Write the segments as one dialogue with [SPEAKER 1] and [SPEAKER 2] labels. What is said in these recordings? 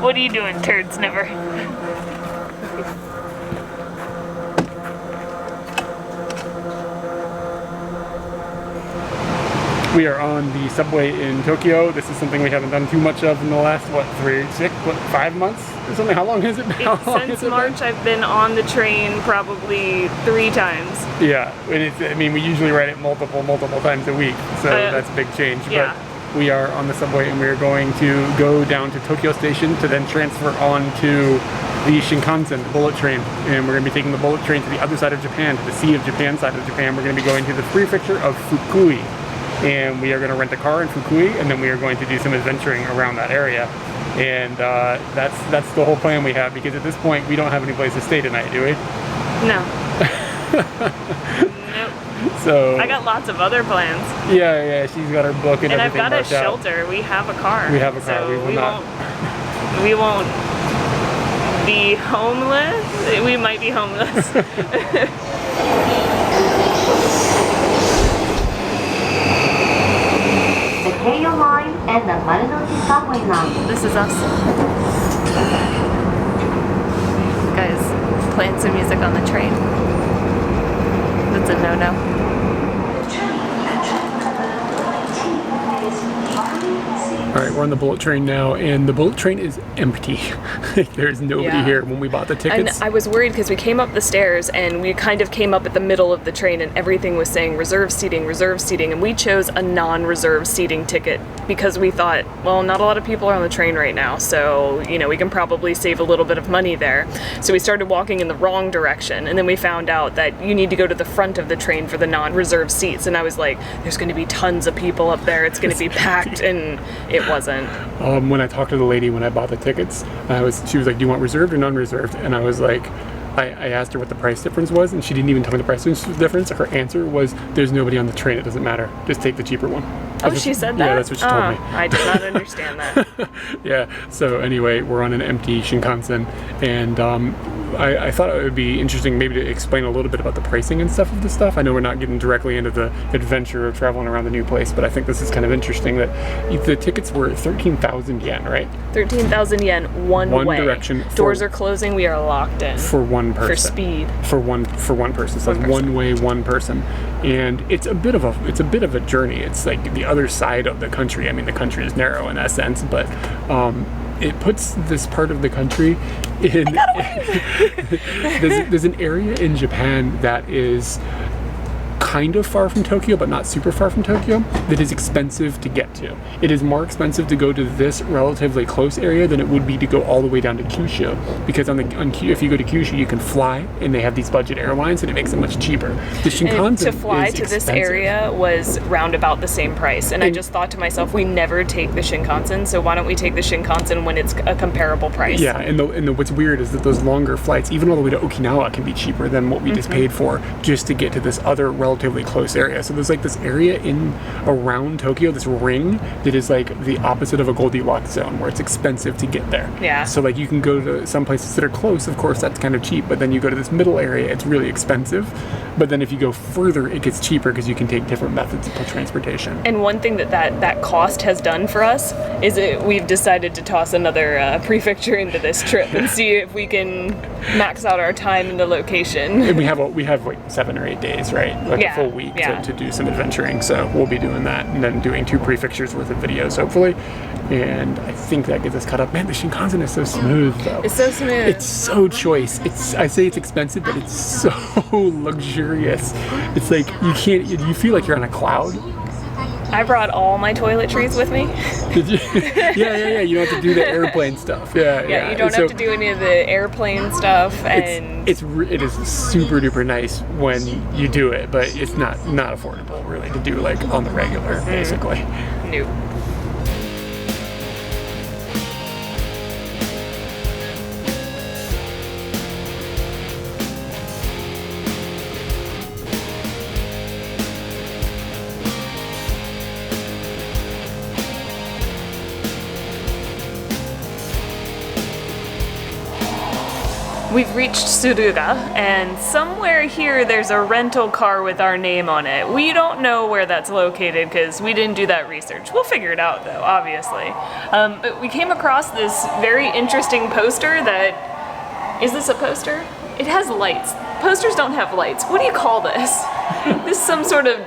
[SPEAKER 1] What are you doing, turd sniffer?
[SPEAKER 2] We are on the subway in Tokyo. This is something we haven't done too much of in the last, 5 months or something? How long has it been?
[SPEAKER 1] Since March, I've been on the train probably 3 times.
[SPEAKER 2] Yeah, and we usually ride it multiple times a week, so that's a big change.
[SPEAKER 1] Yeah.
[SPEAKER 2] But we are on the subway and we are going to go down to Tokyo Station to then transfer on to the Shinkansen, the bullet train. And we're going to be taking the bullet train to the other side of Japan, to the Sea of Japan side of Japan. We're going to be going to the prefecture of Fukui. And we are going to rent a car in Fukui, and then we are going to do some adventuring around that area. And that's the whole plan we have, because at this point we don't have any place to stay tonight, do we?
[SPEAKER 1] No. Nope.
[SPEAKER 2] So
[SPEAKER 1] I got lots of other plans.
[SPEAKER 2] Yeah, she's got her book and everything.
[SPEAKER 1] And I've got a
[SPEAKER 2] marked out.
[SPEAKER 1] shelter. We have a car.
[SPEAKER 2] We have a car.
[SPEAKER 1] So
[SPEAKER 2] we
[SPEAKER 1] won't be homeless. We might be homeless.
[SPEAKER 3] The Keio line and the Marunouchi subway line.
[SPEAKER 1] This is us. Guys, playing some music on the train. That's a no-no.
[SPEAKER 2] Alright, we're on the bullet train now, and the bullet train is empty. There's nobody here. When we bought the tickets,
[SPEAKER 1] And I was worried because we came up the stairs and we kind of came up at the middle of the train and everything was saying reserve seating, and we chose a non-reserve seating ticket because we thought, well, not a lot of people are on the train right now, so, we can probably save a little bit of money there. So we started walking in the wrong direction, and then we found out that you need to go to the front of the train for the non-reserved seats, and I was like, there's going to be tons of people up there, it's going to be packed, and it wasn't.
[SPEAKER 2] when I talked to the lady when I bought the tickets, she was like, do you want reserved or non-reserved? And I was like, I asked her what the price difference was, and she didn't even tell me the price difference. Her answer was, there's nobody on the train, it doesn't matter. Just take the cheaper one.
[SPEAKER 1] She said that?
[SPEAKER 2] Yeah, that's what she told me.
[SPEAKER 1] I did not understand that.
[SPEAKER 2] Yeah, so anyway, we're on an empty Shinkansen, and I thought it would be interesting maybe to explain a little bit about the pricing and stuff of this stuff. I know we're not getting directly into the adventure of traveling around the new place, but I think this is kind of interesting that the tickets were 13,000 yen, right?
[SPEAKER 1] 13,000 yen one way.
[SPEAKER 2] Direction.
[SPEAKER 1] Doors are closing, we are locked in.
[SPEAKER 2] For one person.
[SPEAKER 1] For speed.
[SPEAKER 2] For one person. So it's one way, one person. And it's a bit of a journey. It's like the other side of the country. I mean, the country is narrow in that sense, but it puts this part of the country in there's an area in Japan that is kind of far from Tokyo, but not super far from Tokyo, that is expensive to get to. It is more expensive to go to this relatively close area than it would be to go all the way down to Kyushu, because if you go to Kyushu, you can fly, and they have these budget airlines, and it makes it much cheaper. The Shinkansen
[SPEAKER 1] to fly to
[SPEAKER 2] expensive.
[SPEAKER 1] this area was round about the same price, and I just thought to myself, we never take the Shinkansen, so why don't we take the Shinkansen when it's a comparable price?
[SPEAKER 2] Yeah, and what's weird is that those longer flights, even all the way to Okinawa, can be cheaper than what we just paid for just to get to this other relatively close area. So there's like this area around Tokyo, this ring that is like the opposite of a Goldilocks zone, where it's expensive to get there.
[SPEAKER 1] Yeah.
[SPEAKER 2] So like you can go to some places that are close, of course that's kind of cheap, but then you go to this middle area, it's really expensive. But then if you go further, it gets cheaper because you can take different methods of transportation.
[SPEAKER 1] And one thing that cost has done for us is we've decided to toss another prefecture into this trip and see if we can max out our time in the location.
[SPEAKER 2] And we have like 7 or 8 days, right? Like a full week to do some adventuring. So we'll be doing that, and then doing 2 prefectures worth of videos, hopefully. And I think that gets us caught up. Man, the Shinkansen is so smooth, though.
[SPEAKER 1] It's so smooth.
[SPEAKER 2] It's so choice. I say it's expensive, but it's so luxurious. It's like you feel like you're on a cloud.
[SPEAKER 1] I brought all my toiletries with me.
[SPEAKER 2] Did you? Yeah. You don't have to do the airplane stuff. Yeah.
[SPEAKER 1] You don't have to do any of the airplane stuff, and
[SPEAKER 2] it is super duper nice when you do it, but it's not affordable really to do like on the regular, basically.
[SPEAKER 1] Nope. We've reached Suruga, and somewhere here there's a rental car with our name on it. We don't know where that's located because we didn't do that research. We'll figure it out though, obviously. But we came across this very interesting poster that... Is this a poster? It has lights. Posters don't have lights. What do you call this? This is some sort of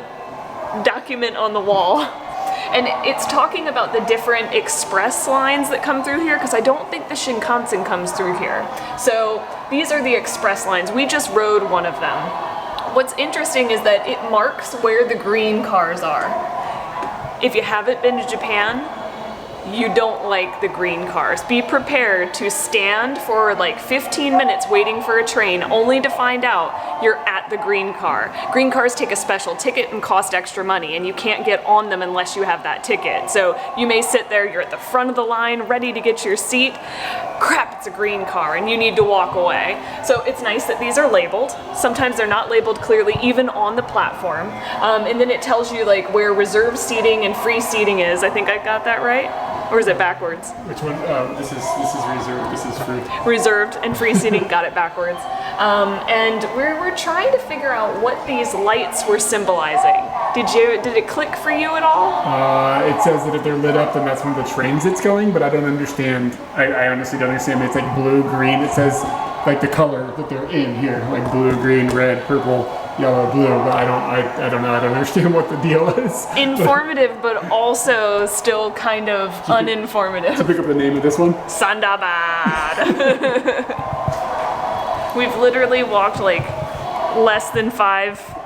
[SPEAKER 1] document on the wall. And it's talking about the different express lines that come through here, because I don't think the Shinkansen comes through here. So these are the express lines. We just rode one of them. What's interesting is that it marks where the green cars are. If you haven't been to Japan, you don't like the green cars. Be prepared to stand for like 15 minutes waiting for a train only to find out you're at the green car. Green cars take a special ticket and cost extra money, and you can't get on them unless you have that ticket. So you may sit there, you're at the front of the line, ready to get your seat. Crap, it's a green car, and you need to walk away. So it's nice that these are labeled. Sometimes they're not labeled clearly, even on the platform. And then it tells you like where reserved seating and free seating is. I think I got that right? Or is it backwards?
[SPEAKER 2] Which one? This is reserved. This is free.
[SPEAKER 1] Reserved and free seating, got it backwards. And we're trying to figure out what these lights were symbolizing. Did it click for you at all?
[SPEAKER 2] It says that if they're lit up, then that's one of the trains that's going, but I don't understand. I honestly don't understand. It's like blue, green. It says like the color that they're in here, like blue, green, red, purple, yellow, blue, but I don't know. I don't understand what the deal is.
[SPEAKER 1] Informative, but also still kind of uninformative.
[SPEAKER 2] To pick up the name of this one?
[SPEAKER 1] Sandabad. We've literally walked like less than 5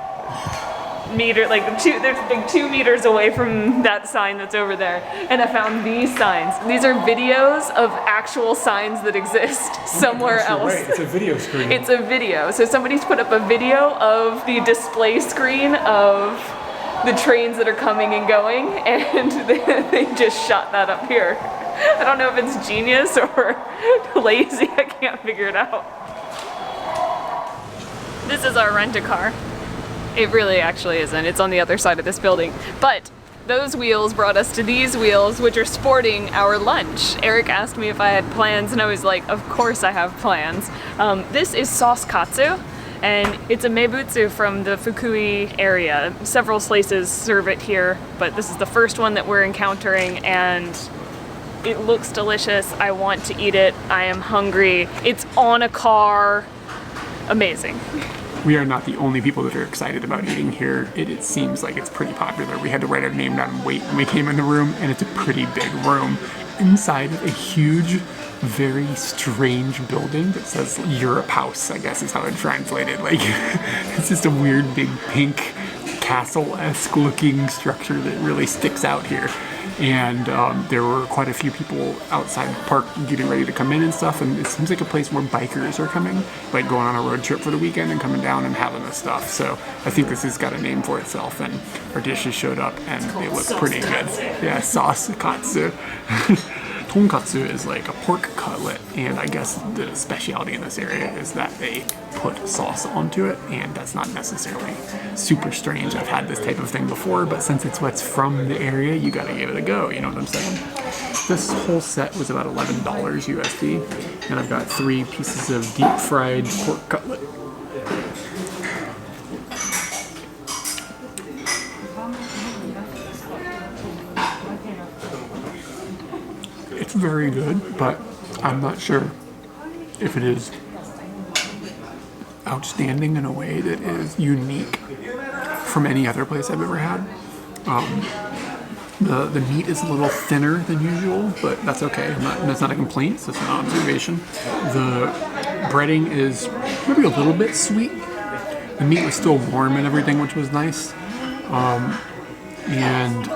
[SPEAKER 1] meters, there's 2 meters away from that sign that's over there, and I found these signs. These are videos of actual signs that exist somewhere else.
[SPEAKER 2] Right. It's a video screen.
[SPEAKER 1] It's a video. So somebody's put up a video of the display screen of the trains that are coming and going, and they just shot that up here. I don't know if it's genius or lazy. I can't figure it out. This is our rent-a-car. It really actually isn't. It's on the other side of this building. But those wheels brought us to these wheels, which are sporting our lunch. Eric asked me if I had plans, and I was like, of course I have plans. This is sauce Katsu, and it's a meibutsu from the Fukui area. Several places serve it here, but this is the first one that we're encountering, and it looks delicious. I want to eat it. I am hungry. It's on a car. Amazing.
[SPEAKER 2] We are not the only people that are excited about eating here. It seems like it's pretty popular. We had to write our name down and wait when we came in the room, and it's a pretty big room. Inside a huge, very strange building that says Europe House, I guess is how it translated. Like, it's just a weird big pink castle-esque looking structure that really sticks out here. And there were quite a few people outside the park getting ready to come in and stuff, and it seems like a place where bikers are coming, like going on a road trip for the weekend and coming down and having this stuff. So I think this has got a name for itself, and our dishes showed up and they look pretty good. Yeah, sauce Katsu. Tonkatsu is like a pork cutlet, and I guess the specialty in this area is that they put sauce onto it, and that's not necessarily super strange. I've had this type of thing before, but since it's what's from the area, you gotta give it a go, you know what I'm saying? This whole set was about $11 USD, and I've got 3 pieces of deep fried pork cutlet. It's very good, but I'm not sure if it is outstanding in a way that is unique from any other place I've ever had. The meat is a little thinner than usual, but that's okay. That's not a complaint, it's just an observation. The breading is maybe a little bit sweet. The meat was still warm and everything, which was nice. And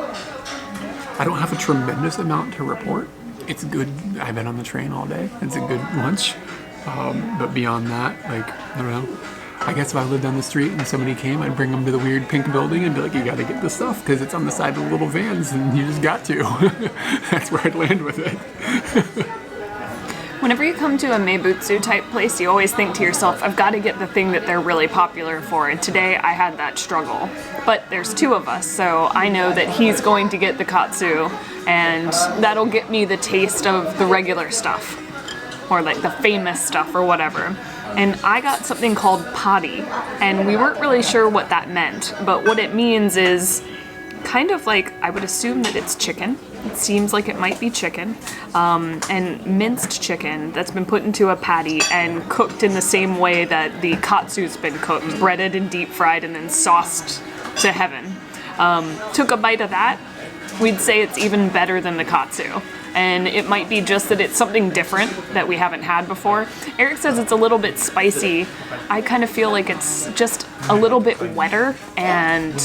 [SPEAKER 2] I don't have a tremendous amount to report. It's good. I've been on the train all day. It's a good lunch. But beyond that, like, I don't know. I guess if I lived down the street and somebody came, I'd bring them to the weird pink building and be like, you gotta get this stuff because it's on the side of the little vans and you just got to. That's where I'd land with it.
[SPEAKER 1] Whenever you come to a meibutsu type place, you always think to yourself, I've got to get the thing that they're really popular for, and today I had that struggle. But there's 2 of us, so I know that he's going to get the katsu, and that'll get me the taste of the regular stuff, or like the famous stuff or whatever. and I got something called padi, and we weren't really sure what that meant, but what it means is kind of like, I would assume that it's chicken. It seems like it might be chicken, and minced chicken that's been put into a patty and cooked in the same way that the katsu's been cooked, breaded and deep fried and then sauced to heaven. Took a bite of that, we'd say it's even better than the katsu. And it might be just that it's something different that we haven't had before. Eric says it's a little bit spicy. I kind of feel like it's just a little bit wetter, and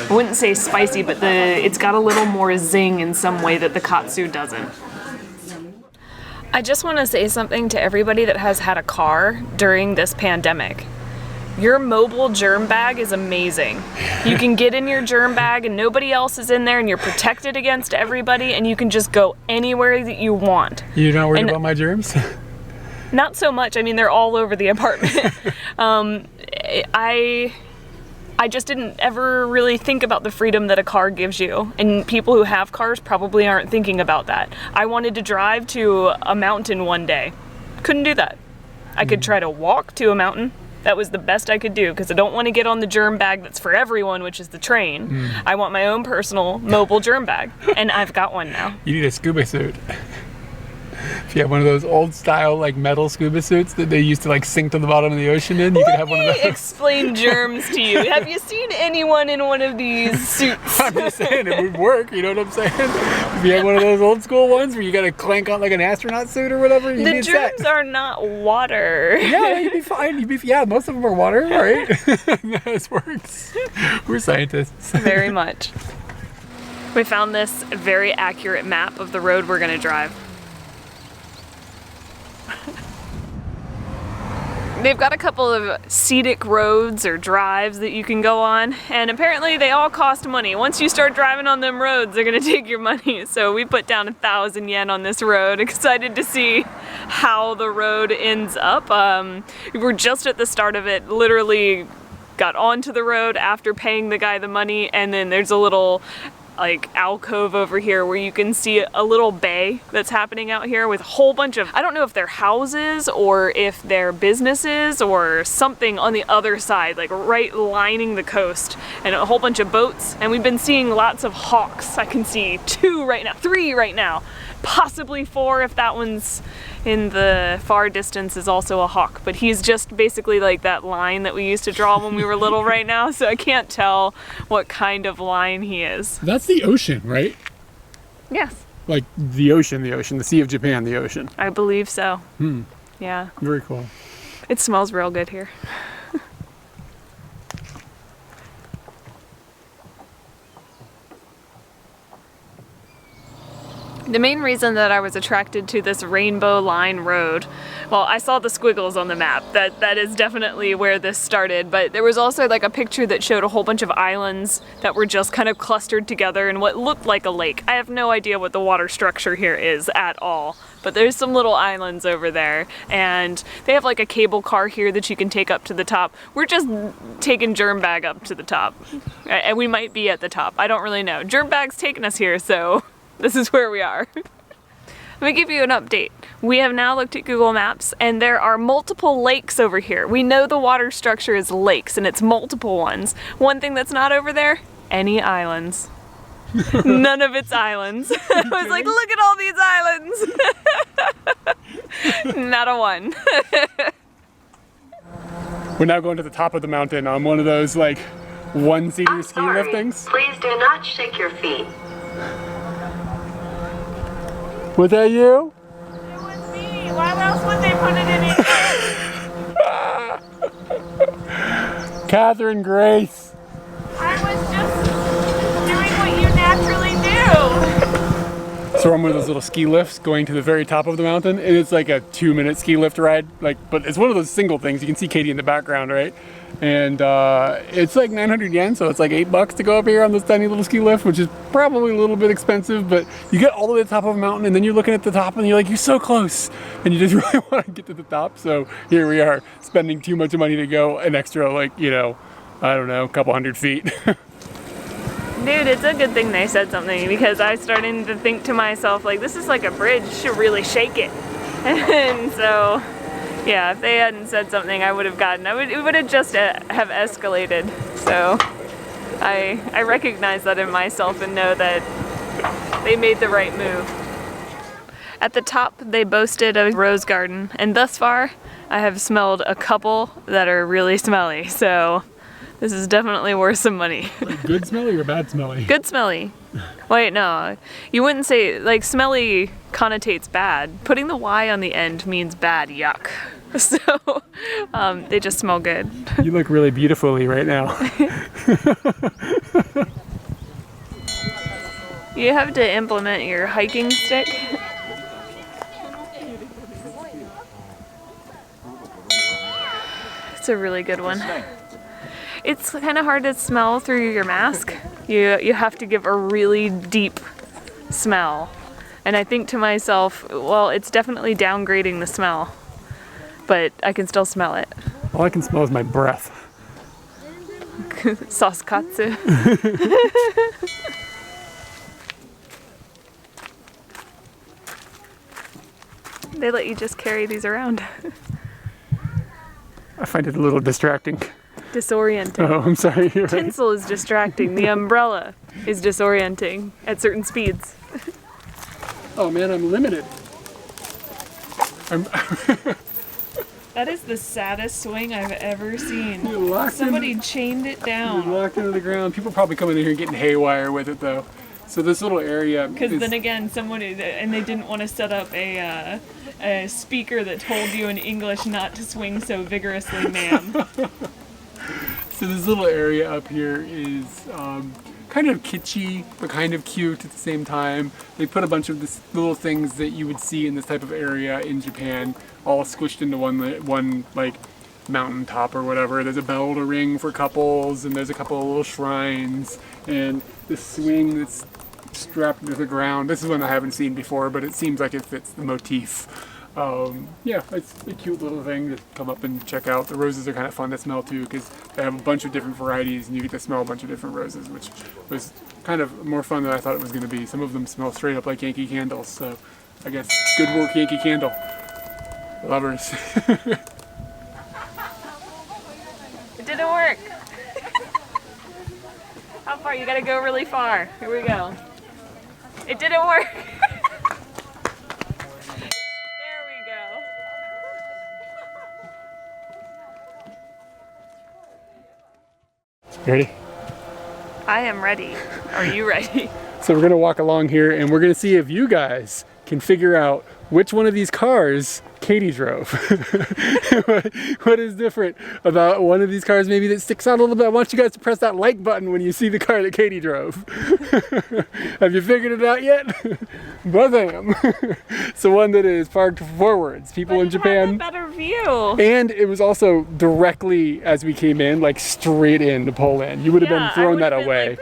[SPEAKER 1] I wouldn't say spicy, but it's got a little more zing in some way that the katsu doesn't. I just want to say something to everybody that has had a car during this pandemic. Your mobile germ bag is amazing. You can get in your germ bag and nobody else is in there, and you're protected against everybody, and you can just go anywhere that you want.
[SPEAKER 2] You're not worried about my germs?
[SPEAKER 1] Not so much. I mean, they're all over the apartment. I just didn't ever really think about the freedom that a car gives you, and people who have cars probably aren't thinking about that. I wanted to drive to a mountain one day. Couldn't do that. I could try to walk to a mountain. That was the best I could do, because I don't want to get on the germ bag that's for everyone, which is the train. I want my own personal mobile germ bag, and I've got one now.
[SPEAKER 2] You need a scuba suit. If you have one of those old style like metal scuba suits that they used to like sink to the bottom of the ocean in, you could have one of those.
[SPEAKER 1] Let me explain germs to you. Have you seen anyone in one of these suits?
[SPEAKER 2] I'm just saying, it would work, you know what I'm saying? If you had one of those old school ones where you gotta clank on like an astronaut suit or whatever, you'd
[SPEAKER 1] The
[SPEAKER 2] be
[SPEAKER 1] germs
[SPEAKER 2] set.
[SPEAKER 1] are not water.
[SPEAKER 2] Yeah, you'd be fine. Yeah, most of them are water, right? This works. We're scientists.
[SPEAKER 1] Very much. We found this very accurate map of the road we're gonna drive. They've got a couple of scenic roads or drives that you can go on, and apparently they all cost money. Once you start driving on them roads, they're gonna take your money. So we put down 1,000 yen on this road, excited to see how the road ends up. We were just at the start of it, literally got onto the road after paying the guy the money, and then there's a little like alcove over here where you can see a little bay that's happening out here with a whole bunch of, I don't know if they're houses or if they're businesses or something on the other side, like right lining the coast, and a whole bunch of boats. And we've been seeing lots of hawks. I can see 2 right now, 3 right now, possibly 4 if that one's in the far distance is also a hawk, but he's just basically like that line that we used to draw when we were little right now, so I can't tell what kind of line he is.
[SPEAKER 2] That's the ocean, right?
[SPEAKER 1] Yes.
[SPEAKER 2] Like the ocean, the Sea of Japan, the ocean.
[SPEAKER 1] I believe so. Yeah.
[SPEAKER 2] Very cool.
[SPEAKER 1] It smells real good here. The main reason that I was attracted to this rainbow line road, well, I saw the squiggles on the map. That is definitely where this started, but there was also like a picture that showed a whole bunch of islands that were just kind of clustered together in what looked like a lake. I have no idea what the water structure here is at all, but there's some little islands over there, and they have like a cable car here that you can take up to the top. We're just taking germ bag up to the top, and we might be at the top. I don't really know. Germ bag's taking us here, so this is where we are. Let me give you an update. We have now looked at Google Maps, and there are multiple lakes over here. We know the water structure is lakes, and it's multiple ones. One thing that's not over there, any islands. None of it's islands. I was like, look at all these islands. Not a one.
[SPEAKER 2] We're now going to the top of the mountain on one of those like one-seater ski lift things.
[SPEAKER 3] Please do not shake your feet.
[SPEAKER 2] Was that you?
[SPEAKER 1] It was me. Why else would they put it in here?
[SPEAKER 2] Catherine Grace.
[SPEAKER 1] I was just doing what you naturally do.
[SPEAKER 2] So we're on one of those little ski lifts going to the very top of the mountain, and it's like a 2-minute ski lift ride. But it's one of those single things. You can see Katie in the background, right? And it's like 900 yen, so it's like $8 to go up here on this tiny little ski lift, which is probably a little bit expensive, but you get all the way to the top of a mountain, and then you're looking at the top, and you're like, you're so close, and you just really want to get to the top. So here we are, spending too much money to go an extra, like, you know, I don't know, a couple hundred feet.
[SPEAKER 1] Dude, it's a good thing they said something, because I started to think to myself, like, this is like a bridge, you should really shake it. And so Yeah, if they hadn't said something, I would have gotten. It would have just have escalated. So I recognize that in myself and know that they made the right move. At the top, they boasted a rose garden, and thus far, I have smelled a couple that are really smelly. So this is definitely worth some money.
[SPEAKER 2] Like good smelly or bad smelly?
[SPEAKER 1] Good smelly. Wait, no. You wouldn't say, like, smelly connotates bad. Putting the Y on the end means bad, yuck. So, they just smell good.
[SPEAKER 2] You look really beautifully right now.
[SPEAKER 1] You have to implement your hiking stick. It's a really good one. It's kind of hard to smell through your mask. You have to give a really deep smell. And I think to myself, well, it's definitely downgrading the smell, but I can still smell it.
[SPEAKER 2] All I can smell is my breath.
[SPEAKER 1] Sauce Katsu. They let you just carry these around.
[SPEAKER 2] I find it a little distracting.
[SPEAKER 1] Disorienting.
[SPEAKER 2] Oh, I'm sorry, you're right.
[SPEAKER 1] Tinsel is distracting. The umbrella is disorienting at certain speeds.
[SPEAKER 2] Oh man, I'm limited.
[SPEAKER 1] That is the saddest swing I've ever seen.
[SPEAKER 2] You locked
[SPEAKER 1] Somebody chained it
[SPEAKER 2] You're
[SPEAKER 1] down.
[SPEAKER 2] locked into the ground. People probably coming in here getting haywire with it though. So this little area
[SPEAKER 1] Because
[SPEAKER 2] is,
[SPEAKER 1] then again, and they didn't want to set up a speaker that told you in English not to swing so vigorously, ma'am.
[SPEAKER 2] so this little area up here is kind of kitschy, but kind of cute at the same time. They put a bunch of this little things that you would see in this type of area in Japan, all squished into one like mountain top or whatever. There's a bell to ring for couples, and there's a couple of little shrines, and this swing that's strapped to the ground. This is one I haven't seen before, but it seems like it fits the motif. Yeah, it's a cute little thing to come up and check out. The roses are kind of fun to smell too, because they have a bunch of different varieties and you get to smell a bunch of different roses, which was kind of more fun than I thought it was going to be. Some of them smell straight up like Yankee candles, so I guess good work, Yankee Candle lovers.
[SPEAKER 1] It didn't work. How far? You gotta go really far. Here we go. It didn't work. There we go.
[SPEAKER 2] Ready?
[SPEAKER 1] I am ready. Are you ready?
[SPEAKER 2] So we're gonna walk along here and we're gonna see if you guys can figure out which one of these cars Katie drove. What is different about one of these cars maybe that sticks out a little bit? I want you guys to press that like button when you see the car that Katie drove. Have you figured it out yet? Both of them. It's the one that is parked forwards. People in Japan.
[SPEAKER 1] Have a better view.
[SPEAKER 2] And it was also directly as we came in, like straight in to pull in. You would have been thrown that away.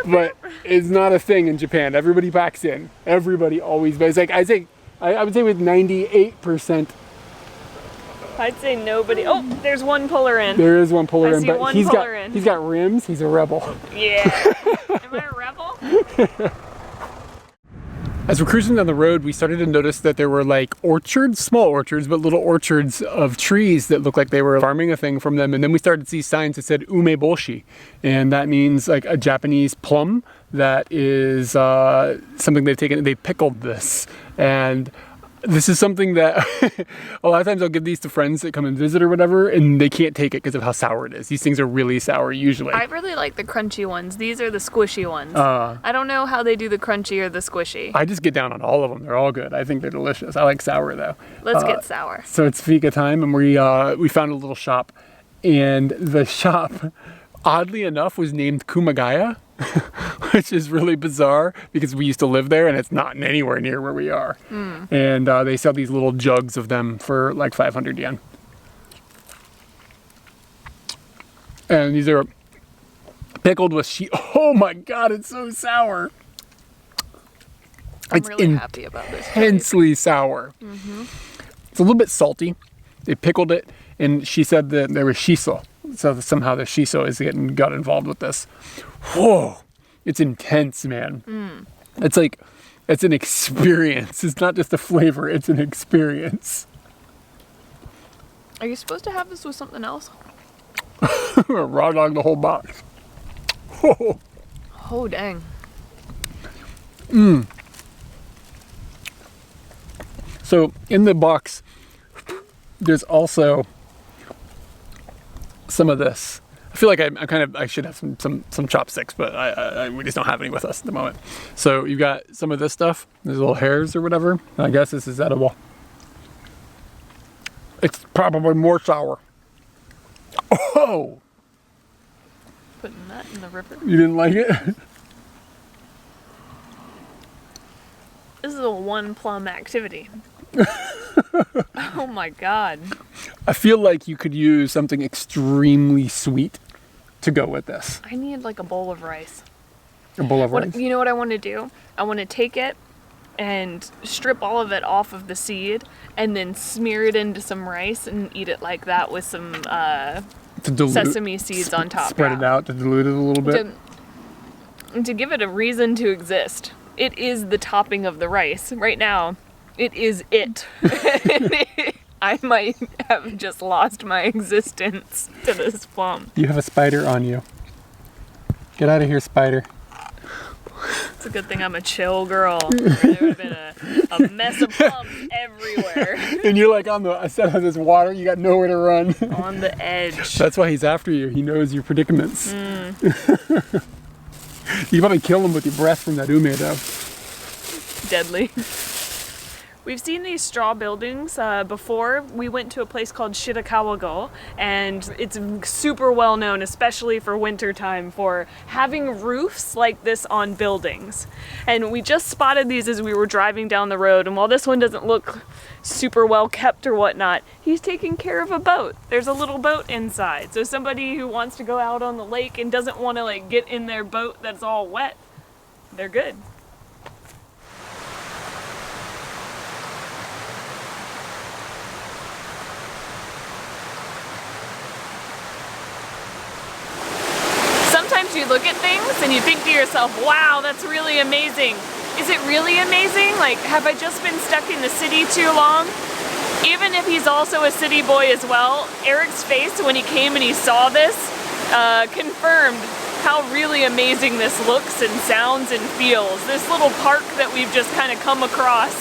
[SPEAKER 2] But it's not a thing in Japan. Everybody backs in. Everybody always. But it's like I would say with 98%.
[SPEAKER 1] I'd say nobody. Oh, there's one puller in.
[SPEAKER 2] There is one puller in,
[SPEAKER 1] see
[SPEAKER 2] but
[SPEAKER 1] one
[SPEAKER 2] he's
[SPEAKER 1] puller in.
[SPEAKER 2] got rims. He's a rebel.
[SPEAKER 1] Yeah. Am I a rebel?
[SPEAKER 2] As we're cruising down the road, we started to notice that there were like orchards, small orchards, but little orchards of trees that looked like they were farming a thing from them. And then we started to see signs that said umeboshi, and that means like a Japanese plum. That is something they've taken. They pickled this, and this is something that a lot of times I'll give these to friends that come and visit or whatever, and they can't take it because of how sour it is. These things are really sour usually.
[SPEAKER 1] I really like the crunchy ones. These are the squishy ones. I don't know how they do the crunchy or the squishy.
[SPEAKER 2] I just get down on all of them. They're all good. I think they're delicious. I like sour though.
[SPEAKER 1] Let's get sour.
[SPEAKER 2] So it's fika time, and we found a little shop, and the shop, oddly enough, was named Kumagaya. Which is really bizarre because we used to live there and it's not anywhere near where we are. And they sell these little jugs of them for like 500 yen. And these are pickled with oh my god, it's so sour.
[SPEAKER 1] I'm really happy about this.
[SPEAKER 2] Intensely sour. It's a little bit salty. They pickled it, and she said that there was shiso. So somehow the shiso got involved with this. Whoa, it's intense, man. It's an experience. It's not just a flavor, it's an experience.
[SPEAKER 1] Are you supposed to have this with something else?
[SPEAKER 2] Raw dog the whole box. Oh,
[SPEAKER 1] Oh, dang.
[SPEAKER 2] so in the box, there's also some of this. I feel like I should have some chopsticks, but we just don't have any with us at the moment. So you've got some of this stuff. There's little hairs or whatever. I guess this is edible. It's probably more sour. Oh,
[SPEAKER 1] Putting that in the river.
[SPEAKER 2] you didn't like it?
[SPEAKER 1] This is a one plum activity. Oh my god.
[SPEAKER 2] I feel like you could use something extremely sweet to go with this.
[SPEAKER 1] I need like a bowl of rice.
[SPEAKER 2] A bowl of rice.
[SPEAKER 1] You know what I want to do? I want to take it and strip all of it off of the seed and then smear it into some rice and eat it like that with some
[SPEAKER 2] To dilute,
[SPEAKER 1] sesame seeds on top.
[SPEAKER 2] Spread it out to dilute it a little bit.
[SPEAKER 1] To give it a reason to exist. It is the topping of the rice. Right now, it is it. I might have just lost my existence to this plum.
[SPEAKER 2] You have a spider on you. Get out of here, spider.
[SPEAKER 1] It's a good thing I'm a chill girl. There would have been a mess of plums everywhere.
[SPEAKER 2] And you're like on the side of this water, you got nowhere to run.
[SPEAKER 1] On the edge.
[SPEAKER 2] That's why he's after you. He knows your predicaments. You probably kill him with your breath from that ume though.
[SPEAKER 1] Deadly. We've seen these straw buildings before. We went to a place called Shirakawa-go, and it's super well known, especially for wintertime, for having roofs like this on buildings. And we just spotted these as we were driving down the road, and while this one doesn't look super well kept or whatnot, he's taking care of a boat. There's a little boat inside, so somebody who wants to go out on the lake and doesn't want to like get in their boat that's all wet, they're good. Sometimes you look at things and you think to yourself, wow, that's really amazing. Is it really amazing? Like, have I just been stuck in the city too long? Even if he's also a city boy as well, Eric's face when he came and he saw this confirmed how really amazing this looks and sounds and feels. This little park that we've just kind of come across.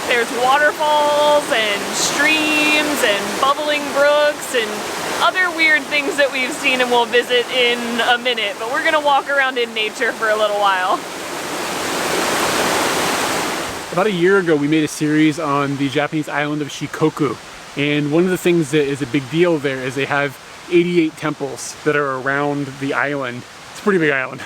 [SPEAKER 1] There's waterfalls and streams and bubbling brooks and other weird things that we've seen and we'll visit in a minute, but we're gonna walk around in nature for a little while.
[SPEAKER 2] About a year ago, we made a series on the Japanese island of Shikoku, and one of the things that is a big deal there is they have 88 temples that are around the island. It's a pretty big island,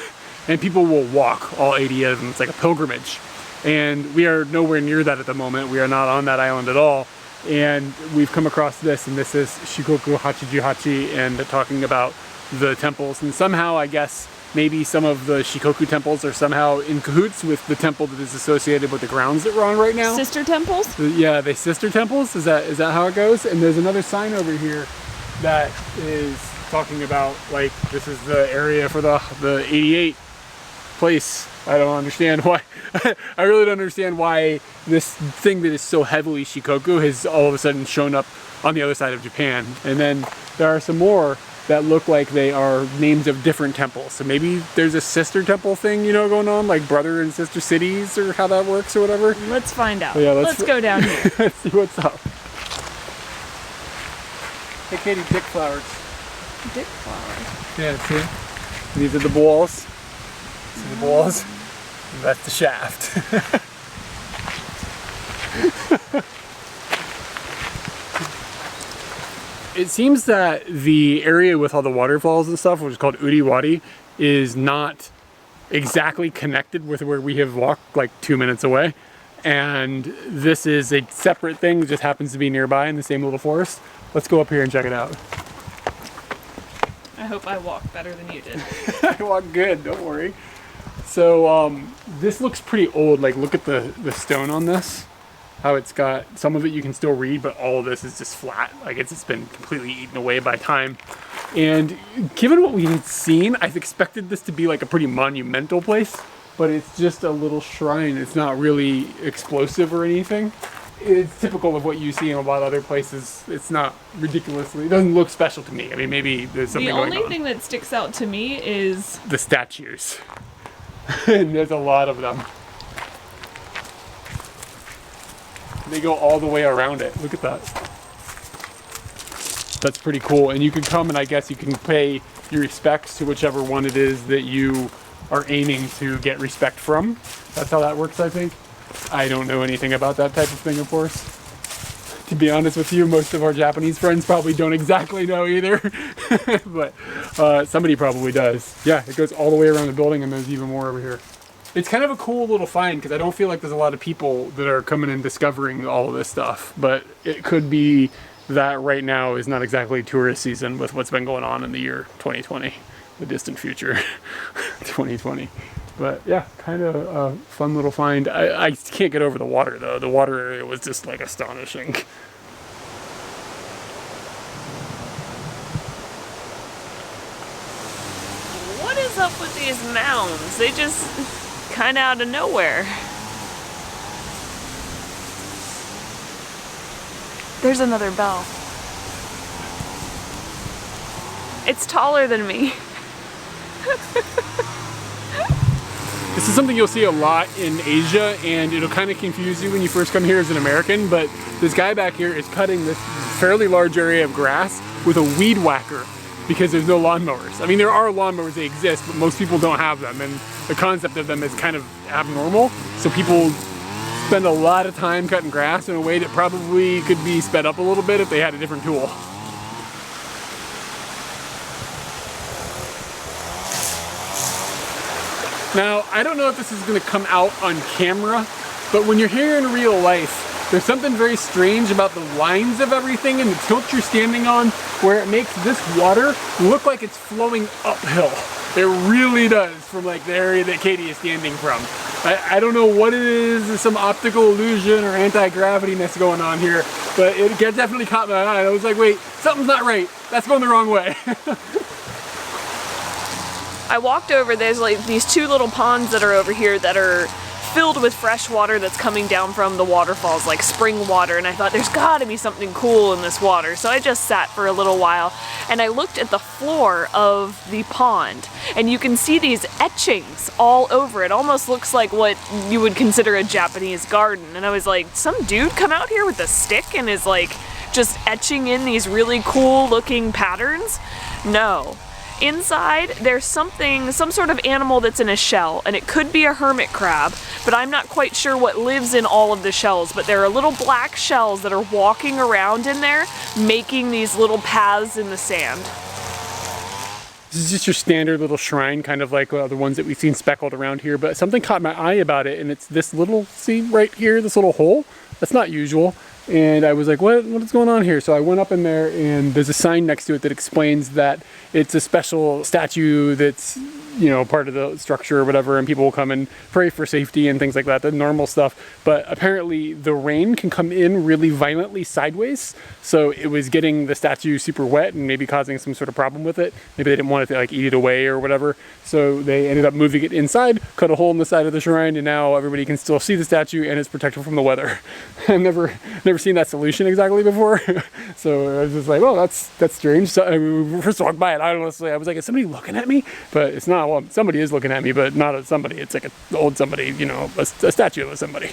[SPEAKER 2] and people will walk all 80 of them. It's like a pilgrimage, and we are nowhere near that at the moment. We are not on that island at all. And we've come across this, and this is Shikoku Hachijuhachi, and talking about the temples. And somehow, I guess, maybe some of the Shikoku temples are somehow in cahoots with the temple that is associated with the grounds that we're on right now.
[SPEAKER 1] Sister temples?
[SPEAKER 2] Yeah, they sister temples. Is that how it goes? And there's another sign over here that is talking about, like, this is the area for the 88 place. I don't understand why. I really don't understand why this thing that is so heavily Shikoku has all of a sudden shown up on the other side of Japan. And then there are some more that look like they are names of different temples. So maybe there's a sister temple thing, you know, going on, like brother and sister cities, or how that works or whatever.
[SPEAKER 1] Let's find out.
[SPEAKER 2] So yeah,
[SPEAKER 1] let's go down here.
[SPEAKER 2] Let's see what's up. Hey Katie, dick flowers.
[SPEAKER 1] Dick flowers.
[SPEAKER 2] Yeah, see? These are the balls. See the balls? That's the shaft. It seems that the area with all the waterfalls and stuff, which is called Uriwari, is not exactly connected with where we have walked like 2 minutes away. And this is a separate thing that just happens to be nearby in the same little forest. Let's go up here and check it out.
[SPEAKER 1] I hope I walk better than you did.
[SPEAKER 2] I walk good, don't worry. So this looks pretty old. Like, look at the stone on this. How it's got, some of it you can still read, but all of this is just flat. Like, it's just been completely eaten away by time. And given what we had seen, I've expected this to be like a pretty monumental place, but it's just a little shrine. It's not really explosive or anything. it's typical of what you see in a lot of other places. It's not ridiculously, it doesn't look special to me. I mean, maybe there's something
[SPEAKER 1] The
[SPEAKER 2] going on.
[SPEAKER 1] only thing that sticks out to me is
[SPEAKER 2] The statues. And there's a lot of them. They go all the way around it. Look at that. That's pretty cool. And you can come and I guess you can pay your respects to whichever one it is that you are aiming to get respect from. That's how that works, I think. I don't know anything about that type of thing, of course. To be honest with you, most of our Japanese friends probably don't exactly know either. But somebody probably does. Yeah, it goes all the way around the building and there's even more over here. It's kind of a cool little find because I don't feel like there's a lot of people that are coming and discovering all of this stuff. But it could be that right now is not exactly tourist season with what's been going on in the year 2020, the distant future 2020. But yeah, kind of a fun little find. I can't get over the water though. The water area was just like astonishing.
[SPEAKER 1] what is up with these mounds? They just kind of out of nowhere. There's another bell. It's taller than me.
[SPEAKER 2] This is something you'll see a lot in Asia, and it'll kind of confuse you when you first come here as an American, but this guy back here is cutting this fairly large area of grass with a weed whacker because there's no lawnmowers. I mean, there are lawnmowers, they exist, but most people don't have them, and the concept of them is kind of abnormal, so people spend a lot of time cutting grass in a way that probably could be sped up a little bit if they had a different tool. Now, I don't know if this is going to come out on camera, but when you're here in real life, there's something very strange about the lines of everything and the tilt you're standing on where it makes this water look like it's flowing uphill. It really does from like the area that Kyde is standing from. I don't know what it is, some optical illusion or anti-gravity-ness going on here, but it definitely caught my eye. I was like, wait, something's not right. That's going the wrong way.
[SPEAKER 1] I walked over, there's like these two little ponds that are over here that are filled with fresh water that's coming down from the waterfalls, like spring water, and I thought there's gotta be something cool in this water. So I just sat for a little while and I looked at the floor of the pond and you can see these etchings all over it. Almost looks like what you would consider a Japanese garden. And I was like, some dude come out here with a stick and is like just etching in these really cool looking patterns? No. Inside, there's some sort of animal that's in a shell, and it could be a hermit crab, but I'm not quite sure what lives in all of the shells, but there are little black shells that are walking around in there, making these little paths in the sand.
[SPEAKER 2] This is just your standard little shrine, kind of like the ones that we've seen speckled around here, but something caught my eye about it, and it's this little, see right here, this little hole? That's not usual. And I was like, what is going on here? So I went up in there and there's a sign next to it that explains that it's a special statue that's, you know, part of the structure or whatever, and people will come and pray for safety and things like that, the normal stuff. But apparently the rain can come in really violently sideways. So it was getting the statue super wet and maybe causing some sort of problem with it. Maybe they didn't want it to like eat it away or whatever. So they ended up moving it inside, cut a hole in the side of the shrine, and now everybody can still see the statue and it's protected from the weather. I've never seen that solution exactly before. So I was just like, well, that's strange. So I first walked by it, honestly, I was like, is somebody looking at me? But it's not. Well, somebody is looking at me, but not a somebody. It's like an old somebody, you know, a statue of a somebody.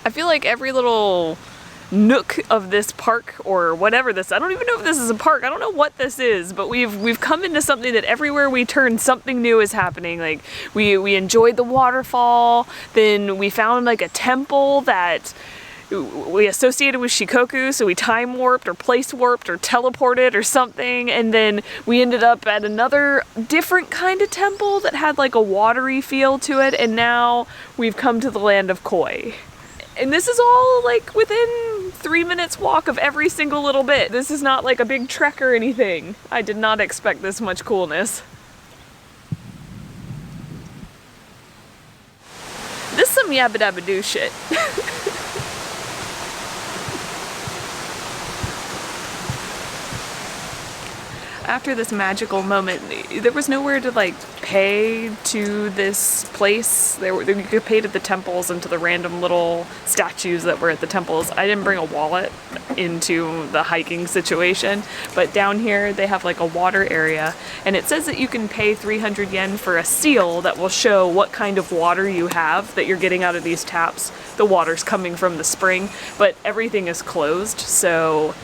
[SPEAKER 1] I feel like every little nook of this park or whatever this, I don't even know if this is a park, I don't know what this is, but we've come into something that everywhere we turn something new is happening. Like we enjoyed the waterfall, then we found like a temple that we associated with Shikoku, so we time warped or place warped or teleported or something, and then we ended up at another different kind of temple that had like a watery feel to it, and now we've come to the land of koi. And this is all like within 3 minutes walk of every single little bit. This is not like a big trek or anything. I did not expect this much coolness. This is some yabba dabba doo shit. After this magical moment, there was nowhere to like pay to this place. You could pay to the temples and to the random little statues that were at the temples. I didn't bring a wallet into the hiking situation, but down here they have like a water area, and it says that you can pay 300 yen for a seal that will show what kind of water you have that you're getting out of these taps. The water's coming from the spring, but everything is closed, so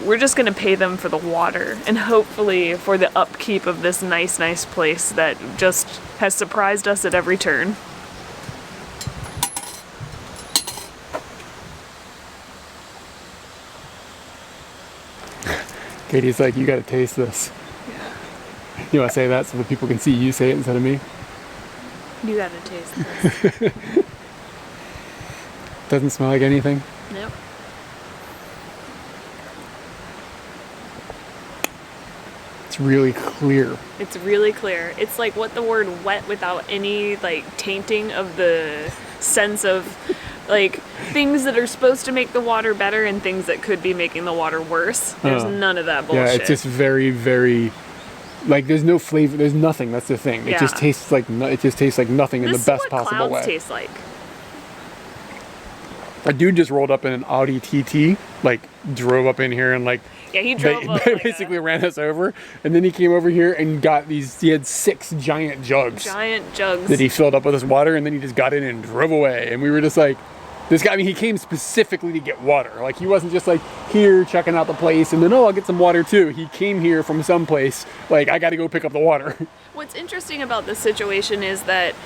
[SPEAKER 1] we're just gonna pay them for the water and hopefully for the upkeep of this nice place that just has surprised us at every turn.
[SPEAKER 2] Katie's like, you gotta taste this.
[SPEAKER 1] Yeah.
[SPEAKER 2] You wanna say that so that people can see you say it instead of me?
[SPEAKER 1] You gotta taste this.
[SPEAKER 2] Doesn't smell like anything?
[SPEAKER 1] Nope.
[SPEAKER 2] It's really clear.
[SPEAKER 1] It's really clear. It's like what the word wet without any like tainting of the sense of like things that are supposed to make the water better and things that could be making the water worse. There's none of that bullshit.
[SPEAKER 2] Yeah, it's just very, very, like there's no flavor, there's nothing, that's the thing. It just tastes like, nothing in the best possible way.
[SPEAKER 1] This is what clouds taste like.
[SPEAKER 2] A dude just rolled up in an Audi TT, like drove up in here and like,
[SPEAKER 1] yeah, he drove up
[SPEAKER 2] basically ran us over, and then he came over here and got these, he had 6 giant jugs.
[SPEAKER 1] Giant jugs.
[SPEAKER 2] That he filled up with his water, and then he just got in and drove away. And we were just like, this guy, I mean, he came specifically to get water. Like, he wasn't just like here checking out the place and then, oh, I'll get some water too. He came here from someplace, like, I gotta go pick up the water.
[SPEAKER 1] What's interesting about this situation is that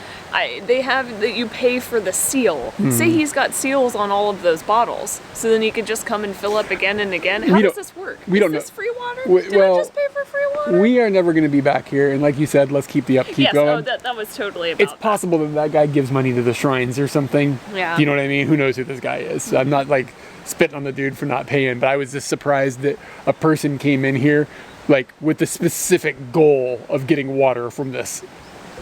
[SPEAKER 1] they have that you pay for the seal. Say he's got seals on all of those bottles, so then he could just come and fill up again and again. How does this work?
[SPEAKER 2] We don't know.
[SPEAKER 1] Is this free water? Did
[SPEAKER 2] well,
[SPEAKER 1] I just pay for free water?
[SPEAKER 2] We are never going to be back here, and like you said, let's keep the upkeep going.
[SPEAKER 1] Yes, that was totally about
[SPEAKER 2] It's possible that guy gives money to the shrines or something.
[SPEAKER 1] Yeah.
[SPEAKER 2] Do you know what I mean? Who knows who this guy is? I'm not like spitting on the dude for not paying, but I was just surprised that a person came in here like with the specific goal of getting water from this.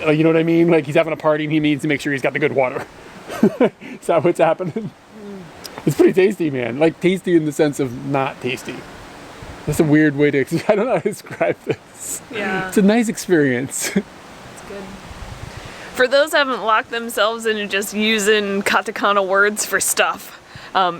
[SPEAKER 2] You know what I mean? Like he's having a party and he needs to make sure he's got the good water. Is that what's happening? It's pretty tasty, man. Like tasty in the sense of not tasty. That's a weird way to, I don't know how to describe this.
[SPEAKER 1] Yeah.
[SPEAKER 2] It's a nice experience.
[SPEAKER 1] It's good. For those who haven't locked themselves into just using katakana words for stuff,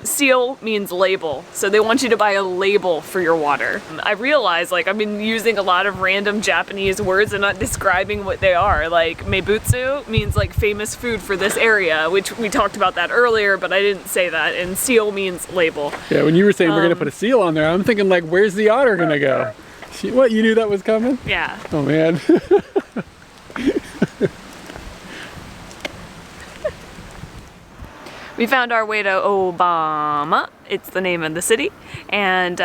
[SPEAKER 1] seal means label, so they want you to buy a label for your water. I realize, like, I've been using a lot of random Japanese words and not describing what they are. Like, meibutsu means, like, famous food for this area, which we talked about that earlier, but I didn't say that, and seal means label.
[SPEAKER 2] Yeah, when you were saying we're gonna put a seal on there, I'm thinking, like, where's the otter gonna go? What, you knew that was coming?
[SPEAKER 1] Yeah.
[SPEAKER 2] Oh, man.
[SPEAKER 1] We found our way to Obaaama. It's the name of the city, and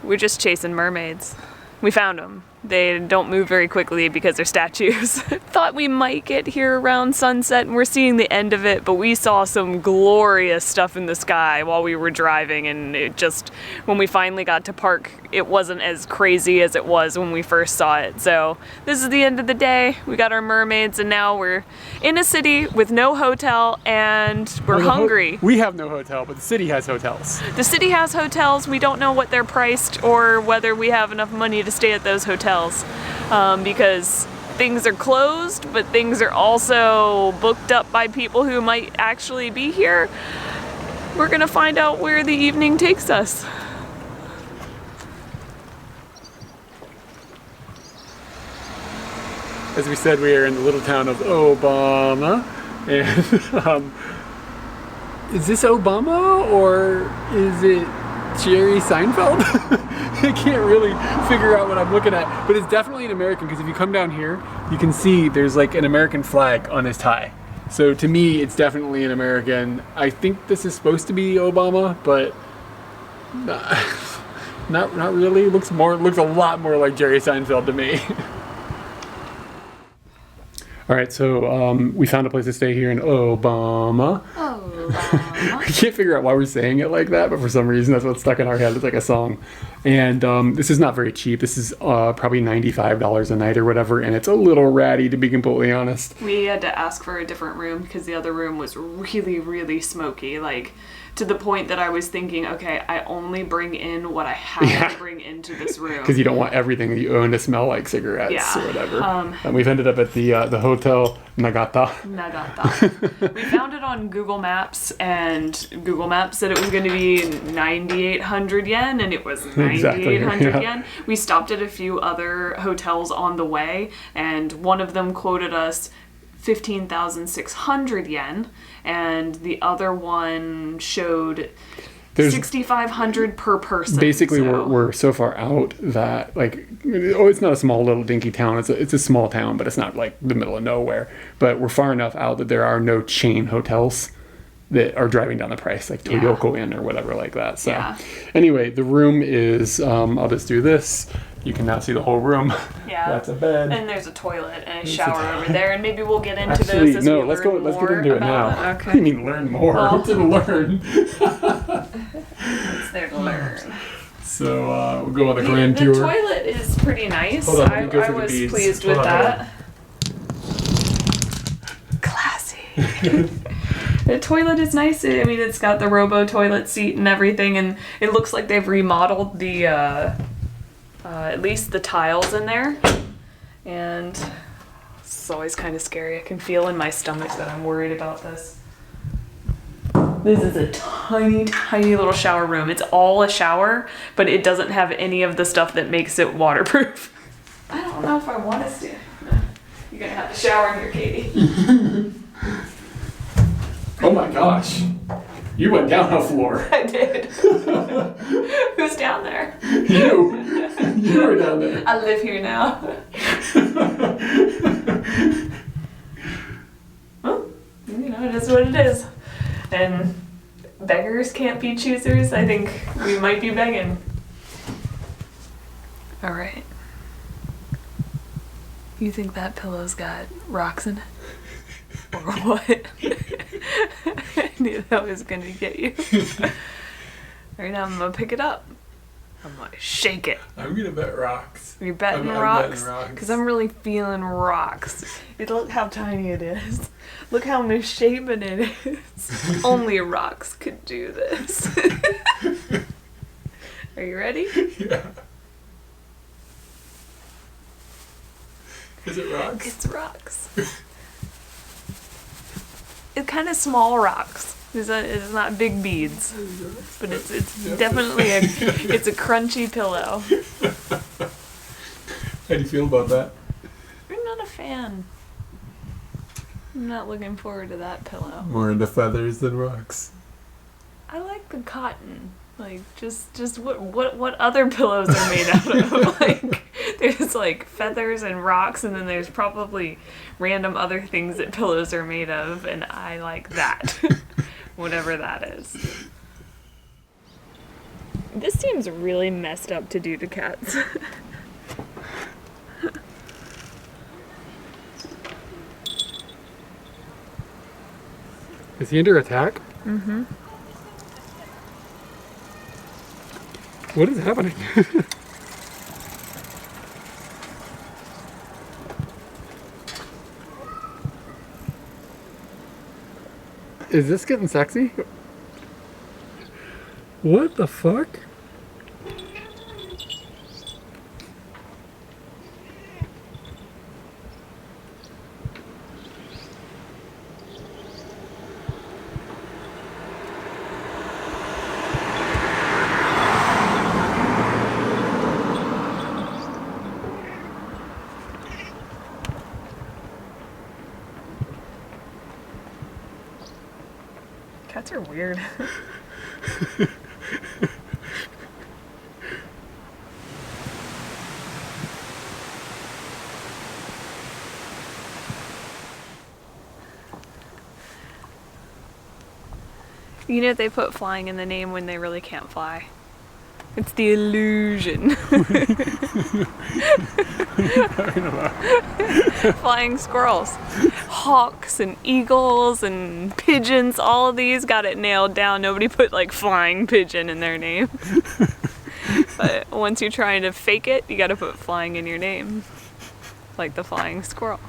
[SPEAKER 1] we're just chasing mermaids. We found them. They don't move very quickly because they're statues. Thought we might get here around sunset, and we're seeing the end of it, but we saw some glorious stuff in the sky while we were driving, and it just, when we finally got to park, it wasn't as crazy as it was when we first saw it. So this is the end of the day. We got our mermaids, and now we're in a city with no hotel, and we're hungry.
[SPEAKER 2] We have no hotel, but the city has hotels.
[SPEAKER 1] The city has hotels. We don't know what they're priced or whether we have enough money to stay at those hotels. Because things are closed, but things are also booked up by people who might actually be here. We're gonna find out where the evening takes us.
[SPEAKER 2] As we said, we are in the little town of Obaaama, and is this Obama or is it Jerry Seinfeld? I can't really figure out what I'm looking at, but it's definitely an American, because if you come down here, you can see there's like an American flag on his tie. So to me, it's definitely an American. I think this is supposed to be Obama, but not really. Looks a lot more like Jerry Seinfeld to me. All right, so we found a place to stay here in Obaaama.
[SPEAKER 1] Obaaama.
[SPEAKER 2] I can't figure out why we're saying it like that, but for some reason that's what's stuck in our head. It's like a song. And this is not very cheap. This is probably $95 a night or whatever, and it's a little ratty, to be completely honest.
[SPEAKER 1] We had to ask for a different room because the other room was really, really smoky. Like, to the point that I was thinking, okay, I only bring in what I have to bring into this room.
[SPEAKER 2] Because you don't want everything that you own to smell like cigarettes or whatever. And we've ended up at the Hotel Nagata.
[SPEAKER 1] Nagata. We found it on Google Maps, and Google Maps said it was going to be 9,800 yen, and it was 9,800 yen. We stopped at a few other hotels on the way, and one of them quoted us 15,600 yen, and the other one showed 6,500 per person.
[SPEAKER 2] Basically,
[SPEAKER 1] so.
[SPEAKER 2] we're so far out that, like, it's not a small little dinky town. It's a small town, but it's not like the middle of nowhere. But we're far enough out that there are no chain hotels that are driving down the price, like Toyoko Inn or whatever like that. So anyway, the room is, I'll just do this. You can now see the whole room.
[SPEAKER 1] Yeah.
[SPEAKER 2] That's a bed.
[SPEAKER 1] And there's a toilet and a shower over there, and maybe we'll get into
[SPEAKER 2] Actually,
[SPEAKER 1] those as
[SPEAKER 2] no,
[SPEAKER 1] we
[SPEAKER 2] let's
[SPEAKER 1] learn
[SPEAKER 2] get
[SPEAKER 1] more
[SPEAKER 2] into it now.
[SPEAKER 1] about it.
[SPEAKER 2] I mean, learn more.
[SPEAKER 1] Well,
[SPEAKER 2] What's to learn?
[SPEAKER 1] It's there to learn.
[SPEAKER 2] So we'll go on the grand
[SPEAKER 1] The
[SPEAKER 2] tour.
[SPEAKER 1] toilet is pretty nice.
[SPEAKER 2] Hold on, let me go
[SPEAKER 1] I
[SPEAKER 2] through the
[SPEAKER 1] was
[SPEAKER 2] beads.
[SPEAKER 1] pleased with
[SPEAKER 2] Hold on,
[SPEAKER 1] that. Classy. The toilet is nice. I mean, it's got the robo toilet seat and everything, and it looks like they've remodeled the at least the tiles in there. And it's always kind of scary. I can feel in my stomach that I'm worried about this. This is a tiny, tiny little shower room. It's all a shower, but it doesn't have any of the stuff that makes it waterproof. I don't know if I want to stay. You're gonna have to shower in here, Katie.
[SPEAKER 2] Oh my gosh. You went down a floor.
[SPEAKER 1] I did. Who's down there?
[SPEAKER 2] You. You were down there.
[SPEAKER 1] I live here now. Well, you know, it is what it is. And beggars can't be choosers. I think we might be begging. All right. You think that pillow's got rocks in it? Or what? I knew that was gonna get you. Right now I'm gonna pick it up. I'm gonna shake it.
[SPEAKER 2] I'm gonna bet rocks.
[SPEAKER 1] You're betting rocks? Because I'm really feeling rocks. Look how tiny it is. Look how misshapen it is. Only rocks could do this. Are you ready?
[SPEAKER 2] Yeah. Is it rocks?
[SPEAKER 1] It's rocks. It's kind of small rocks. It's not big beads, but it's definitely it's a crunchy pillow.
[SPEAKER 2] How do you feel about that?
[SPEAKER 1] I'm not a fan. I'm not looking forward to that pillow.
[SPEAKER 2] More into feathers than rocks.
[SPEAKER 1] I like the cotton. Like just what other pillows are made out of? Like there's like feathers and rocks, and then there's probably random other things that pillows are made of, and I like that. Whatever that is. This seems really messed up to do to cats.
[SPEAKER 2] Is he under attack?
[SPEAKER 1] Mm-hmm.
[SPEAKER 2] What is happening? Is this getting sexy? What the fuck?
[SPEAKER 1] Cats are weird. You know they put flying in the name when they really can't fly. It's the illusion. Flying squirrels. Hawks and eagles and pigeons, all of these got it nailed down. Nobody put like flying pigeon in their name. But once you're trying to fake it, you gotta put flying in your name. Like the flying squirrel.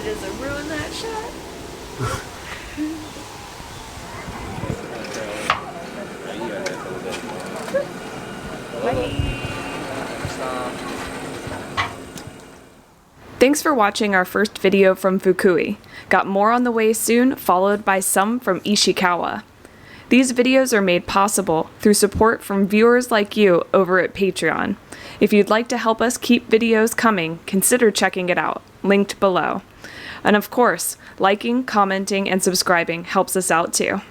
[SPEAKER 1] Does it ruin that shot? Thanks for watching our first video from Fukui. Got more on the way soon, followed by some from Ishikawa. These videos are made possible through support from viewers like you over at Patreon. If you'd like to help us keep videos coming, consider checking it out, linked below. And of course, liking, commenting, and subscribing helps us out too.